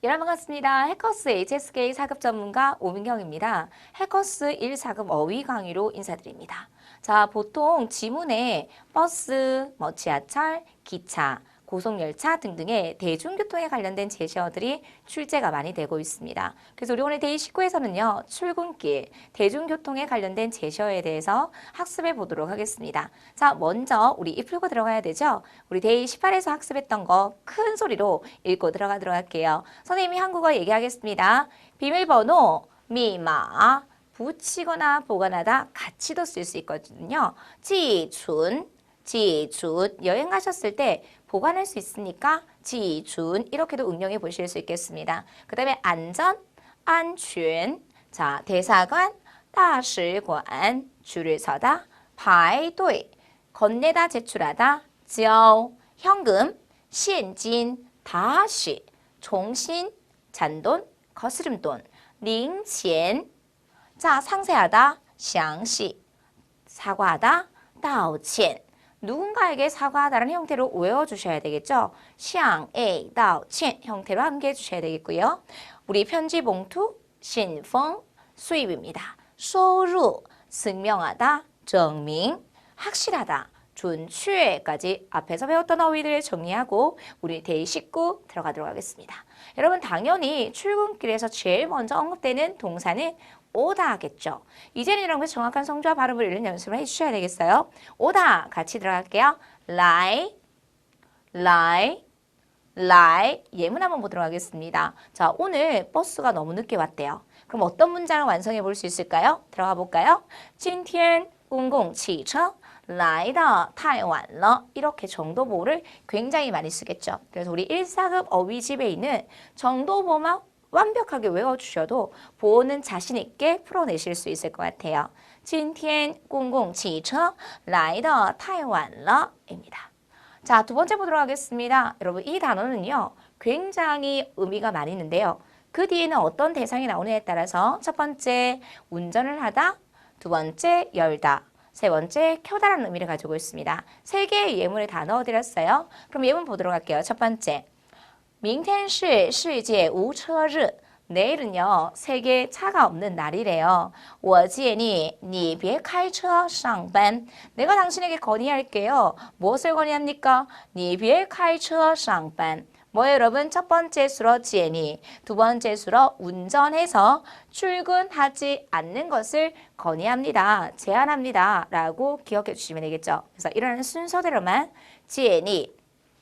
여러분 반갑습니다. 해커스 HSK 4급 전문가 오민경입니다. 해커스 1 4급 어휘 강의로 인사드립니다. 자, 보통 지문에 버스, 지하철, 기차, 고속열차 등등의 대중교통에 관련된 제시어들이 출제가 많이 되고 있습니다. 그래서 우리 오늘 데이 19에서는요. 출근길, 대중교통에 관련된 제시어에 대해서 학습해 보도록 하겠습니다. 자, 먼저 우리 이 풀고 들어가야 되죠. 우리 데이 18에서 학습했던 거 큰 소리로 읽고 들어가도록 할게요. 선생님이 한국어 얘기하겠습니다. 비밀번호, 미마, 붙이거나 보관하다 같이도 쓸 수 있거든요. 지춘, 여행 가셨을 때 보관할 수 있으니까 지준 이렇게도 응용해 보실 수 있겠습니다. 그 다음에 안전, 안전, 자 대사관, 大使馆, 줄을 서다, 排队, 건네다 제출하다, 交, 현금, 现金, 다시, 重新, 잔돈, 거스름돈, 零钱, 자 상세하다, 详细, 사과하다, 道歉. 누군가에게 사과하다는 형태로 외워주셔야 되겠죠. 向A道歉 형태로 함께 해주셔야 되겠고요. 우리 편지 봉투, 信封, 수입입니다. 收入, 증명하다, 证明, 확실하다, 准确까지 앞에서 배웠던 어휘들 정리하고 우리 데이 19 들어가도록 하겠습니다. 여러분 당연히 출근길에서 제일 먼저 언급되는 동사는 오다 하겠죠. 이제는 이런 거 정확한 성조와 발음을 읽는 연습을 해주셔야 되겠어요. 오다 같이 들어갈게요. lie, 예문 한번 보도록 하겠습니다. 자, 오늘 버스가 너무 늦게 왔대요. 그럼 어떤 문장을 완성해 볼 수 있을까요? 들어가 볼까요? 今天公共汽车来得太晚了. 이렇게 정도보를 굉장히 많이 쓰겠죠. 그래서 우리 1, 4급 어휘집에 있는 정도보만 완벽하게 외워주셔도 보호는 자신 있게 풀어내실 수 있을 것 같아요. 今天公共汽车来得太晚了입니다. 자, 두 번째 보도록 하겠습니다. 여러분 이 단어는요. 굉장히 의미가 많이 있는데요. 그 뒤에는 어떤 대상이 나오느냐에 따라서 첫 번째 운전을 하다, 두 번째 열다, 세 번째 켜다라는 의미를 가지고 있습니다. 세 개의 예문을 다 넣어드렸어요. 그럼 예문 보도록 할게요. 첫 번째. 明天是世界无车日. 내일은요. 세계 차가 없는 날이래요. 我建议你别开车上班. 내가 당신에게 건의할게요. 무엇을 건의합니까? 你别开车上班. 뭐예요 여러분? 첫 번째 수로 지혜니, 두 번째 수로 운전해서 출근하지 않는 것을 건의합니다. 제안합니다. 라고 기억해 주시면 되겠죠. 그래서 이런 순서대로만 지혜니,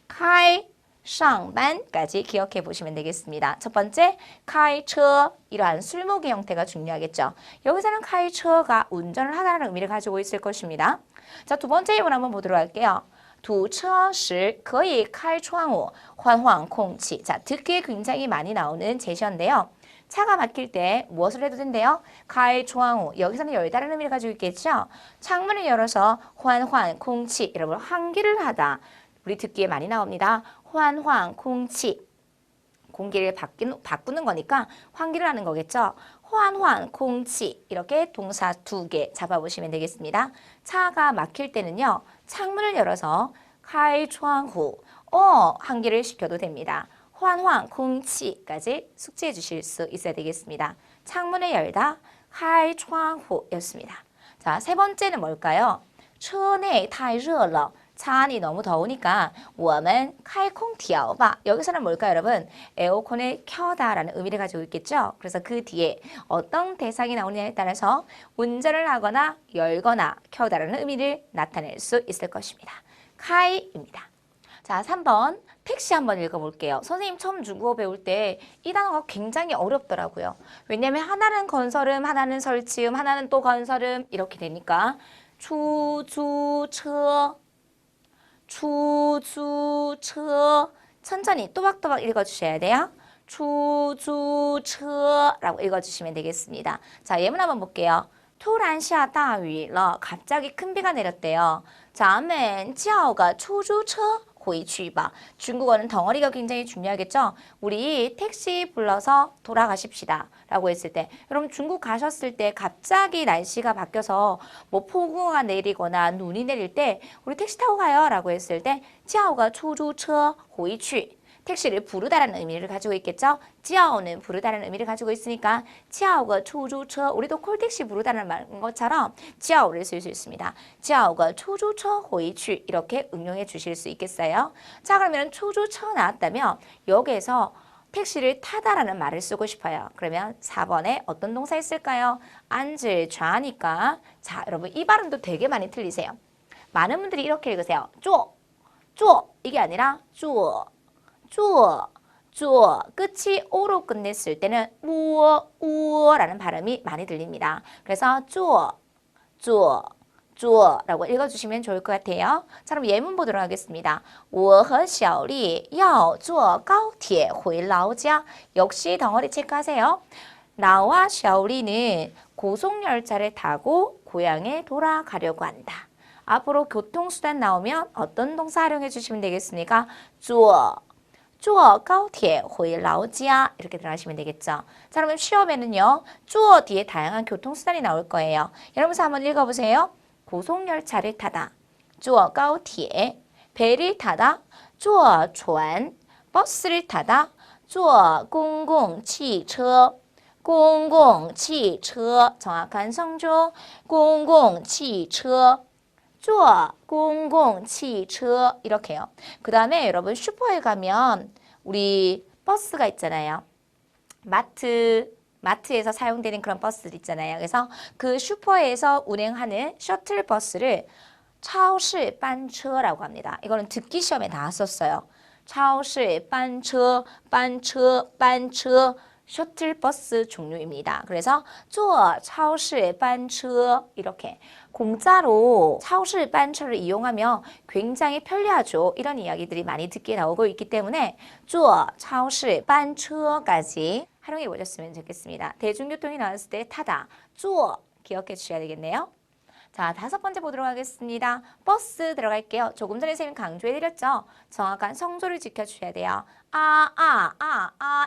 카이, 上班까지 기억해 보시면 되겠습니다. 첫 번째, 开车 이러한 술목의 형태가 중요하겠죠. 여기서는 开车가 운전을 하다는 의미를 가지고 있을 것입니다. 자, 두 번째 예문 한번 보도록 할게요. 堵车时可以开窗户换换空气. 자, 듣기에 굉장히 많이 나오는 제시어인데요. 차가 막힐 때 무엇을 해도 된대요? 开窗户. 여기서는 열다는 의미를 가지고 있겠죠. 창문을 열어서 换换空气. 여러분 환기를 하다. 우리 듣기에 많이 나옵니다. 换换空气. 공기를 바꾸는 거니까 환기를 하는 거겠죠. 换换空气. 이렇게 동사 두 개 잡아보시면 되겠습니다. 차가 막힐 때는요. 창문을 열어서 开窗户. 환기를 시켜도 됩니다. 换换空气까지 숙지해 주실 수 있어야 되겠습니다. 창문을 열다 开窗户였습니다. 자, 세 번째는 뭘까요? 车内太热了. 차 안이 너무 더우니까 我们开空调吧. 여기서는 뭘까요 여러분? 에어컨을 켜다라는 의미를 가지고 있겠죠. 그래서 그 뒤에 어떤 대상이 나오느냐에 따라서 운전을 하거나 열거나 켜다라는 의미를 나타낼 수 있을 것입니다. 카이입니다. 자, 3번 택시 한번 읽어볼게요. 선생님 처음 중국어 배울 때 이 단어가 굉장히 어렵더라고요. 왜냐하면 하나는 건설음, 하나는 설치음, 하나는 또 건설음 이렇게 되니까 出租车 出租车 천천히 또박또박 읽어주셔야 돼요. 出租车 라고 읽어주시면 되겠습니다. 자, 예문 한번 볼게요. 突然下大雨了. 갑자기 큰 비가 내렸대요. 咱们叫个出租车回去吧. 중국어는 덩어리가 굉장히 중요하겠죠. 우리 택시 불러서 돌아가십시다 라고 했을 때 여러분 중국 가셨을 때 갑자기 날씨가 바뀌어서 뭐 폭우가 내리거나 눈이 내릴 때 우리 택시 타고 가요 라고 했을 때 叫个出租车回去. 택시를 부르다라는 의미를 가지고 있겠죠. 叫는 부르다라는 의미를 가지고 있으니까 叫个出租车 우리도 콜택시 부르다는 말 것처럼 叫를 쓸 수 있습니다. 叫个出租车回去 이렇게 응용해 주실 수 있겠어요. 자, 그러면 出租车 나왔다면 여기에서 택시를 타다라는 말을 쓰고 싶어요. 그러면 4번에 어떤 동사 있을까요? 앉을 좌니까 자, 여러분 이 발음도 되게 많이 틀리세요. 많은 분들이 이렇게 읽으세요. 쪼, 쪼 이게 아니라 쪼, 쪼, 쪼 끝이 오로 끝냈을 때는 우어, 우어라는 발음이 많이 들립니다. 그래서 쪼, 쪼, 쪼라고 읽어주시면 좋을 것 같아요. 자, 그럼 예문 보도록 하겠습니다. 我和小丽要坐高铁回老家. 역시 덩어리 체크하세요. 나와 샤오리는 고속열차를 타고 고향에 돌아가려고 한다. 앞으로 교통수단 나오면 어떤 동사 활용해 주시면 되겠습니까? 坐高铁回老家 이렇게 들어가시면 되겠죠. 자, 그러면 시험에는요. 坐 뒤에 다양한 교통수단이 나올 거예요. 여러분서 한번 읽어보세요. 고속열차를 타다, 坐高铁, 배를 타다, 坐船, 버스를 타다, 坐公共汽车, 公共汽车, 정확한 성조, 公共汽车, 坐公共汽车 이렇게요. 그 다음에 여러분 슈퍼에 가면 우리 버스가 있잖아요. 마트에서 사용되는 그런 버스들 있잖아요. 그래서 그 슈퍼에서 운행하는 셔틀 버스를 超市班车라고 합니다. 이거는 듣기 시험에 나왔었어요. 超市班车, 班车, 班车 셔틀 버스 종류입니다. 그래서 坐超市班车 이렇게 공짜로 超市班车를 이용하면 굉장히 편리하죠. 이런 이야기들이 많이 듣게 나오고 있기 때문에 坐超市班车까지 활용해 보셨으면 좋겠습니다. 대중교통이 나왔을 때 타다, 坐 기억해 주셔야 되겠네요. 자, 5번째 보도록 하겠습니다. 버스 들어갈게요. 조금 전에 선생님 강조해드렸죠? 정확한 성조를 지켜주셔야 돼요.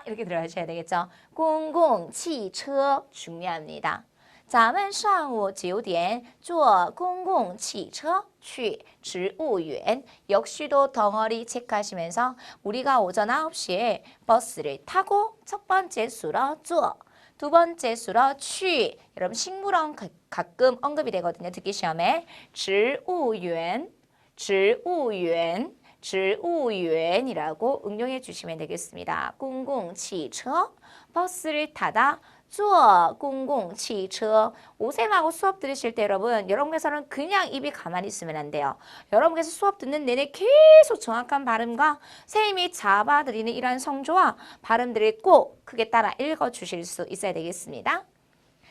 이렇게 들어가셔야 되겠죠? 公共汽车 중요합니다. 咱们上午9点坐公共汽车去植物园. 역시도 덩어리 체크하시면서 우리가 오전 9시에 버스를 타고 첫 번째 수로 坐, 두 번째 수로 去. 여러분 식물원 가끔 언급이 되거든요. 듣기 시험에 植物园, 植物园, 植物园이라고 응용해 주시면 되겠습니다. 公共汽车 버스를 타다, 坐公共汽车. 오쌤하고 수업 들으실 때 여러분께서는 그냥 입이 가만히 있으면 안 돼요. 여러분께서 수업 듣는 내내 계속 정확한 발음과 선생님이 잡아드리는 이러한 성조와 발음들을 꼭 크게 따라 읽어주실 수 있어야 되겠습니다.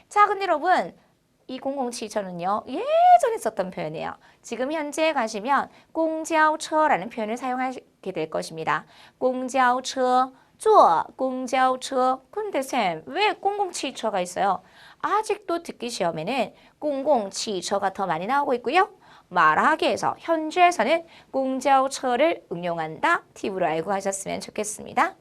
자, 근데 여러분 이 公共汽车는요 예전에 썼던 표현이에요. 지금 현재 가시면 公交车라는 표현을 사용하게 될 것입니다. 公交车, 坐公交车. 근데 쌤, 왜 公共汽车가 있어요? 아직도 듣기 시험에는 公共汽车가 더 많이 나오고 있고요. 말하기에서 현재에서는 公交车를 응용한다. 팁으로 알고 가셨으면 좋겠습니다.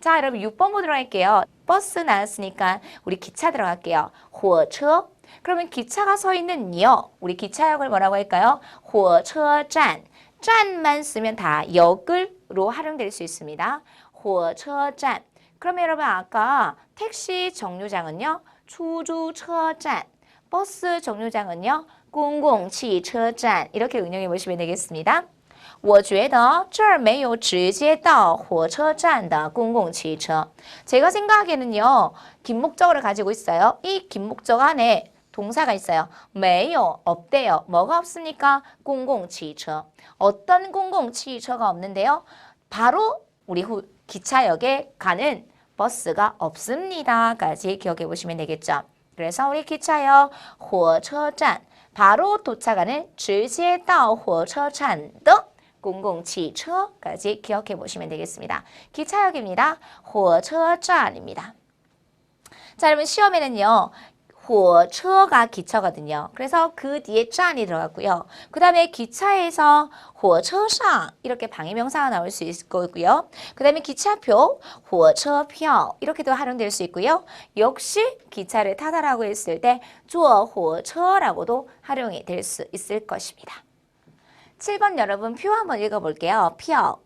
자, 여러분 6번 보도록 할게요. 버스 나왔으니까 우리 기차 들어갈게요. 火车. 그러면 기차가 서 있는 역, 우리 기차역을 뭐라고 할까요? 火车站. 짠만 쓰면 다 역을로 활용될 수 있습니다. 火车站. 그러면 여러분 아까 택시 정류장은요, 出租车站. 버스 정류장은요, 公共汽车站. 이렇게 응용해 보시면 되겠습니다. 我觉得这儿没有直接到火车站的公共汽车. 제가 생각하기에는요, 긴 목적어를 가지고 있어요. 이 긴 목적 안에 동사가 있어요. 没有, 없대요. 뭐가 없습니까? 公共汽车. 어떤 公共汽车가 없는데요? 바로 우리 기차역에 가는 버스가 없습니다까지 기억해 보시면 되겠죠. 그래서 우리 기차역 火车站 바로 도착하는 直接到火车站的公共汽车까지 기억해 보시면 되겠습니다. 기차역입니다. 火车站입니다. 자, 여러분 시험에는요. 火车가 기차거든요. 그래서 그 뒤에 짠이 들어갔고요. 그 다음에 기차에서 火车上 이렇게 방해명사가 나올 수 있을 거고요. 그 다음에 기차표 火车票 이렇게도 활용될 수 있고요. 역시 기차를 타다라고 했을 때 坐火车라고도 활용이 될 수 있을 것입니다. 7번 여러분 표 한번 읽어볼게요. 표.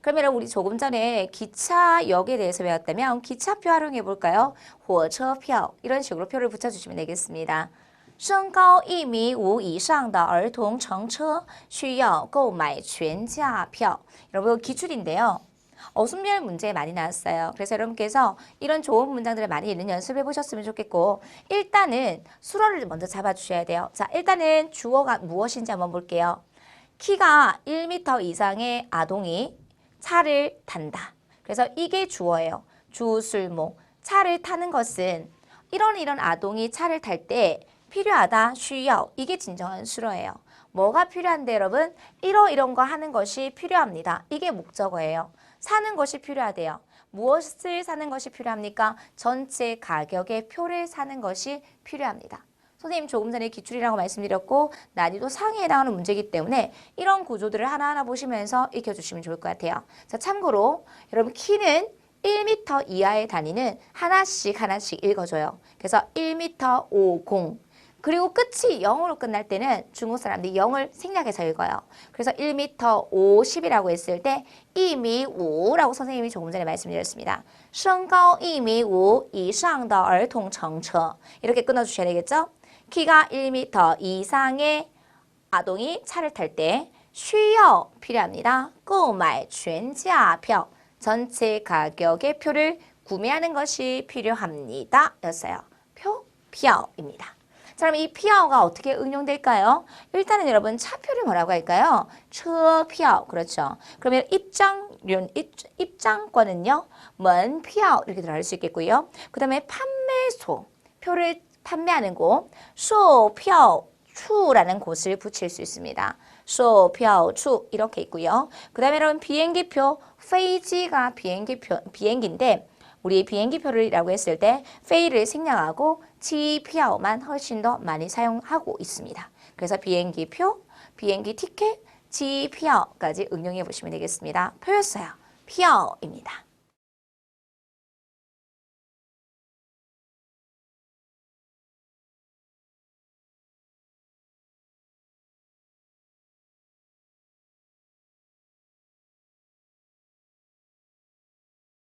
그러면 우리 조금 전에 기차역에 대해서 배웠다면 기차표 활용해 볼까요? 火车票 이런 식으로 표를 붙여주시면 되겠습니다. 身高1米5以上的儿童乘车需要购买全价票. 여러분 기출인데요. 어순별 문제 많이 나왔어요. 그래서 여러분께서 이런 좋은 문장들을 많이 읽는 연습해 보셨으면 좋겠고 일단은 수어를 먼저 잡아주셔야 돼요. 자, 일단은 주어가 무엇인지 한번 볼게요. 키가 1m 이상의 아동이 차를 탄다. 그래서 이게 주어예요. 주술모. 차를 타는 것은 이런 아동이 차를 탈 때 필요하다, 需要. 이게 진정한 수어예요. 뭐가 필요한데 여러분? 이런 거 하는 것이 필요합니다. 이게 목적어예요. 사는 것이 필요하대요. 무엇을 사는 것이 필요합니까? 전체 가격의 표를 사는 것이 필요합니다. 선생님 조금 전에 기출이라고 말씀드렸고 난이도 상위에 해당하는 문제이기 때문에 이런 구조들을 하나하나 보시면서 익혀주시면 좋을 것 같아요. 자, 참고로 여러분 키는 1m 이하의 단위는 하나씩 읽어줘요. 그래서 1m 50 그리고 끝이 0으로 끝날 때는 중국 사람들이 0을 생략해서 읽어요. 그래서 1m 50이라고 했을 때 1미 5라고 선생님이 조금 전에 말씀드렸습니다. 身高1미 5以上的儿童乘车 이렇게 끊어주셔야 되겠죠? 키가 1m 이상의 아동이 차를 탈 때 需要 필요합니다. 购买全价票 전체 가격의 표를 구매하는 것이 필요합니다. 였어요. 표입니다. 자, 그럼 이 피아오가 어떻게 응용될까요? 일단은 여러분 차표를 뭐라고 할까요? 车票 그렇죠. 그러면 입장권은요. 门票 이렇게 들어갈 수 있겠고요. 그 다음에 판매소, 표를 판매하는 곳, 售票处라는 곳을 붙일 수 있습니다. 售票处 이렇게 있고요. 그 다음에 여러분 비행기표, 飞机가 비행기인데 우리 비행기표를이라고 했을 때 페이를 생략하고 지표만 훨씬 더 많이 사용하고 있습니다. 그래서 비행기표, 비행기 티켓, 지표까지 응용해 보시면 되겠습니다. 표였어요. 표입니다.